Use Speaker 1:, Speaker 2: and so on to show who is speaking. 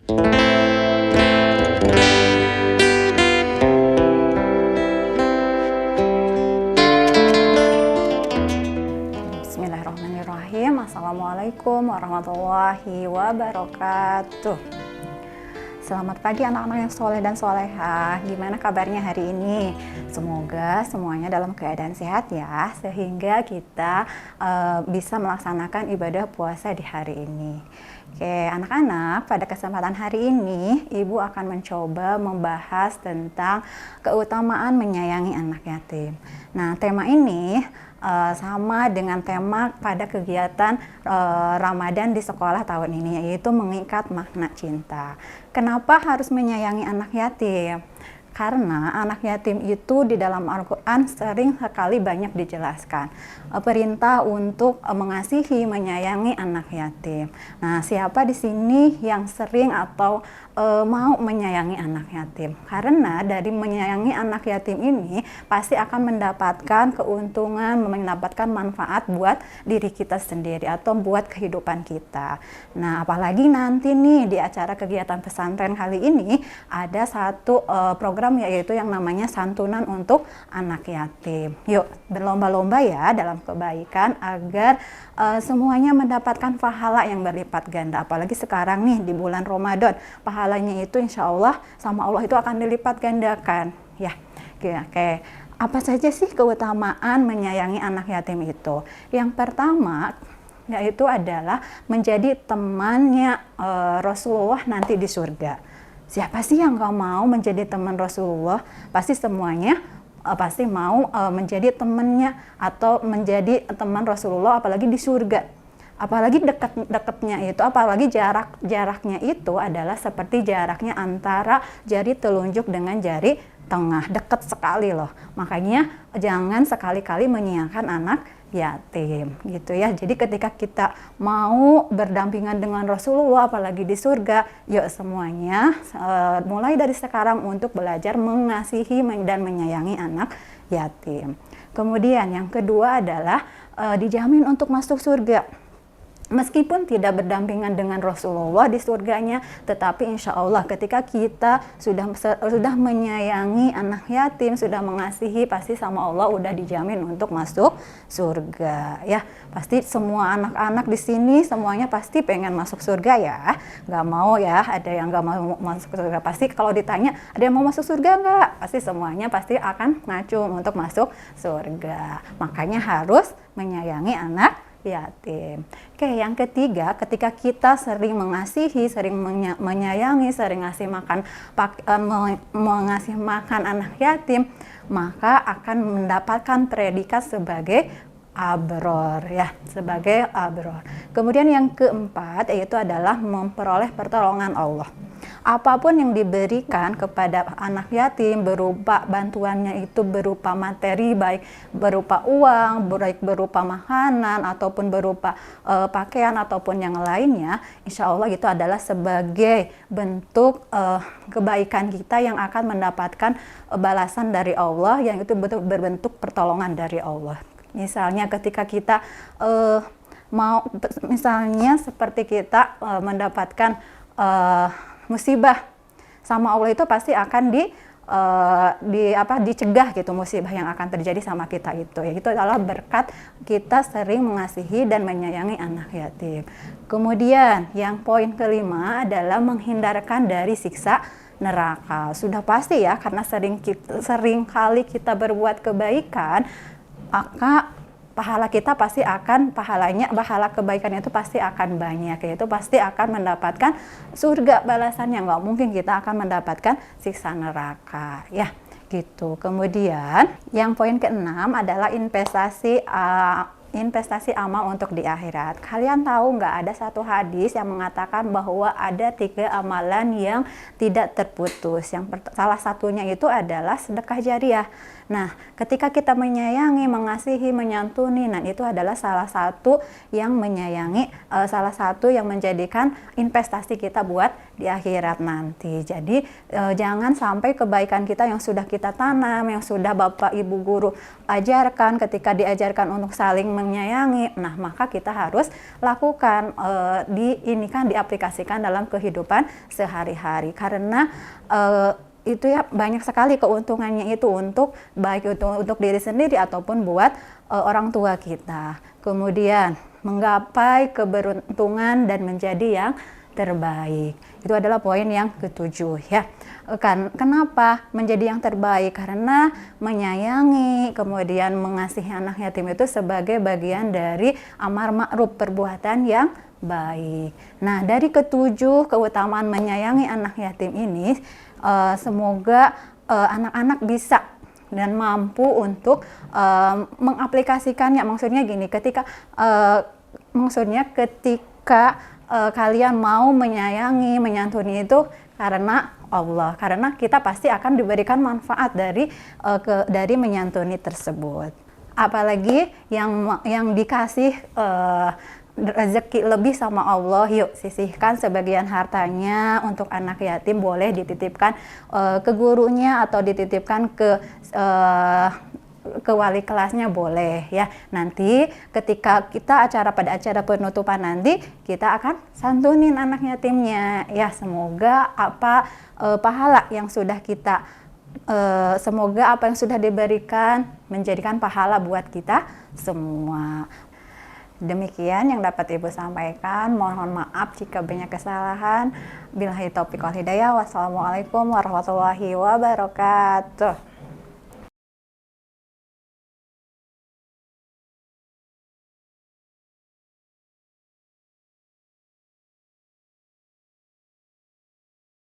Speaker 1: Bismillahirrahmanirrahim. Assalamualaikum warahmatullahi wabarakatuh. Selamat pagi anak-anak yang soleh dan solehah. Gimana kabarnya hari ini? Semoga semuanya dalam keadaan sehat ya, sehingga kita bisa melaksanakan ibadah puasa di hari ini. Oke, anak-anak, pada kesempatan hari ini Ibu akan mencoba membahas tentang keutamaan menyayangi anak yatim. Nah, tema ini sama dengan tema pada kegiatan Ramadan di sekolah tahun ini, yaitu mengikat makna cinta. Kenapa harus menyayangi anak yatim? Karena anak yatim itu di dalam Al-Quran sering sekali banyak dijelaskan perintah untuk mengasihi, menyayangi anak yatim. Nah, siapa di sini yang sering atau mau menyayangi anak yatim? Karena dari menyayangi anak yatim ini pasti akan mendapatkan keuntungan, mendapatkan manfaat buat diri kita sendiri atau buat kehidupan kita. Nah, apalagi nanti nih di acara kegiatan pesantren kali ini ada satu program yaitu yang namanya santunan untuk anak yatim. Yuk berlomba-lomba ya dalam kebaikan agar semuanya mendapatkan pahala yang berlipat ganda. Apalagi sekarang nih di bulan Ramadan, pahalanya itu insya Allah sama Allah itu akan dilipat gandakan ya. Oke. Apa saja sih keutamaan menyayangi anak yatim itu? Yang pertama yaitu adalah menjadi temannya Rasulullah nanti di surga. Siapa sih yang gak mau menjadi teman Rasulullah? Pasti semuanya pasti mau menjadi temannya atau menjadi teman Rasulullah, apalagi di surga. Apalagi dekat-dekatnya itu, apalagi jaraknya itu adalah seperti jaraknya antara jari telunjuk dengan jari tengah, dekat sekali loh. Makanya jangan sekali-kali menyianyikan anak yatim gitu ya. Jadi ketika kita mau berdampingan dengan Rasulullah apalagi di surga, yuk semuanya mulai dari sekarang untuk belajar mengasihi dan menyayangi anak yatim. Kemudian yang kedua adalah dijamin untuk masuk surga. Meskipun tidak berdampingan dengan Rasulullah di surganya, tetapi insya Allah ketika kita sudah menyayangi anak yatim, sudah mengasihi, pasti sama Allah udah dijamin untuk masuk surga ya. Pasti semua anak-anak di sini semuanya pasti pengen masuk surga ya, nggak mau ya ada yang nggak mau masuk surga. Pasti kalau ditanya ada yang mau masuk surga nggak, pasti semuanya pasti akan ngacung untuk masuk surga. Makanya harus menyayangi anak yatim. Oke, yang ketiga, ketika kita sering mengasihi, sering menyayangi, sering mengasih makan anak yatim, maka akan mendapatkan predikat sebagai abror ya, sebagai abror. Kemudian yang keempat yaitu adalah memperoleh pertolongan Allah. Apapun yang diberikan kepada anak yatim berupa bantuannya itu berupa materi, baik berupa uang, baik berupa makanan ataupun berupa pakaian ataupun yang lainnya, insya Allah itu adalah sebagai bentuk kebaikan kita yang akan mendapatkan balasan dari Allah yang itu berbentuk pertolongan dari Allah. Misalnya ketika kita misalnya seperti kita mendapatkan musibah, sama Allah itu pasti akan dicegah gitu musibah yang akan terjadi sama kita itu. Ya, itu adalah berkat kita sering mengasihi dan menyayangi anak yatim. Kemudian yang poin kelima adalah menghindarkan dari siksa neraka. Sudah pasti ya, karena sering kali kita berbuat kebaikan, maka pahala kita pasti akan pahala kebaikan itu pasti akan banyak, yaitu pasti akan mendapatkan surga balasannya, nggak mungkin kita akan mendapatkan siksa neraka ya gitu. Kemudian yang poin keenam adalah investasi amal untuk di akhirat. Kalian tahu nggak, ada satu hadis yang mengatakan bahwa ada 3 amalan yang tidak terputus. Salah satunya itu adalah sedekah jariah. Nah, ketika kita menyayangi, mengasihi, menyantuni, nah itu adalah salah satu yang menjadikan investasi kita buat di akhirat nanti. Jadi jangan sampai kebaikan kita yang sudah kita tanam, yang sudah Bapak Ibu guru ajarkan, ketika diajarkan untuk saling menyayangi. Nah, maka kita harus lakukan diaplikasikan dalam kehidupan sehari-hari, karena itu ya banyak sekali keuntungannya itu untuk baik untuk diri sendiri ataupun buat orang tua kita. Kemudian menggapai keberuntungan dan menjadi yang terbaik. Itu adalah poin yang ketujuh ya. Kenapa menjadi yang terbaik? Karena menyayangi, kemudian mengasihi anak yatim itu sebagai bagian dari amar ma'ruf, perbuatan yang baik. Nah, dari ketujuh keutamaan menyayangi anak yatim ini, semoga anak-anak bisa dan mampu untuk mengaplikasikannya. Maksudnya gini, ketika kalian mau menyayangi, menyantuni itu karena Allah, karena kita pasti akan diberikan manfaat dari menyantuni tersebut. Apalagi yang dikasih rezeki lebih sama Allah, yuk sisihkan sebagian hartanya untuk anak yatim, boleh dititipkan ke gurunya atau dititipkan ke wali kelasnya, boleh ya. Nanti ketika pada acara penutupan nanti kita akan santunin anak yatimnya ya. Semoga pahala yang sudah semoga apa yang sudah diberikan menjadikan pahala buat kita semua. Demikian yang dapat Ibu sampaikan. Mohon maaf jika banyak kesalahan. Billahi taufiq wal hidayah. Wassalamualaikum warahmatullahi wabarakatuh.